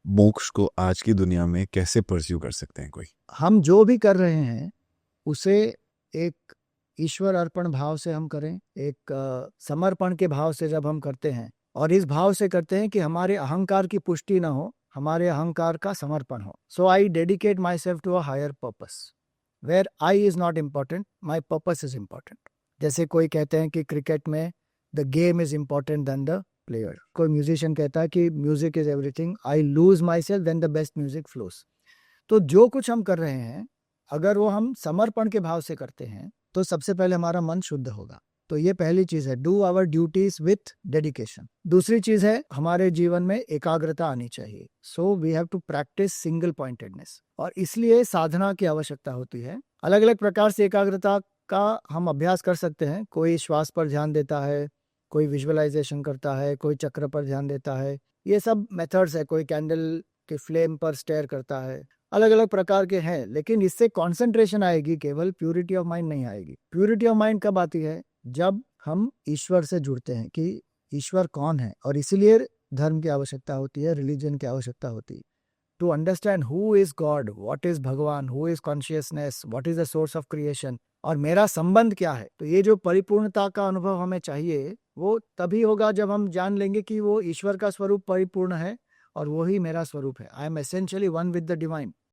मोक्ष को आज की दुनिया में कैसे परस्यू कर सकते हैं कोई? हम जो भी कर रहे हैं उसे एक ईश्वर अर्पण भाव से हम करें, एक समर्पण के भाव से जब हम करते हैं और इस भाव से करते हैं कि हमारे अहंकार की पुष्टि ना हो, हमारे अहंकार का समर्पण हो. So I dedicate myself to a higher purpose where I is not important, my purpose is important. जैसे कोई कहते हैं कि क्रिकेट में the game is important then the player. कोई म्यूजिशियन कहता है कि music is everything, I lose myself then the best music flows. तो जो कुछ हम कर रहे हैं अगर वो हम समर्पण के भाव से करते हैं तो सबसे पहले हमारा मन शुद्ध होगा. तो ये पहली चीज है, do our duties with dedication. दूसरी चीज है, हमारे जीवन में एकाग्रता आनी चाहिए. So we have to practise single pointedness और इसलिए साधना की आवश्यकता होती है. अलग अलग प्रकार से एकाग्रता का हम अभ्यास कर सकते हैं. कोई श्वास पर ध्यान देता है, कोई विजुअलाइजेशन करता है, कोई चक्र पर ध्यान देता है. ये सब मेथड्स है. कोई कैंडल के फ्लेम पर स्टेयर करता है. अलग अलग प्रकार के हैं, लेकिन इससे कंसंट्रेशन आएगी, केवल प्यूरिटी ऑफ माइंड नहीं आएगी. प्यूरिटी ऑफ माइंड कब आती है? जब हम ईश्वर से जुड़ते हैं कि ईश्वर कौन है. और इसीलिए धर्म की आवश्यकता होती है, रिलीजन की आवश्यकता होती है. To understand who is God, what is भगवान, who is consciousness, what is the source of creation और मेरा संबंध क्या है. तो ये जो परिपूर्णता का अनुभव हमें चाहिए वो तभी होगा जब हम जान लेंगे कि वो ईश्वर का स्वरूप परिपूर्ण है और वही मेरा स्वरूप है. I am essentially one with the divine.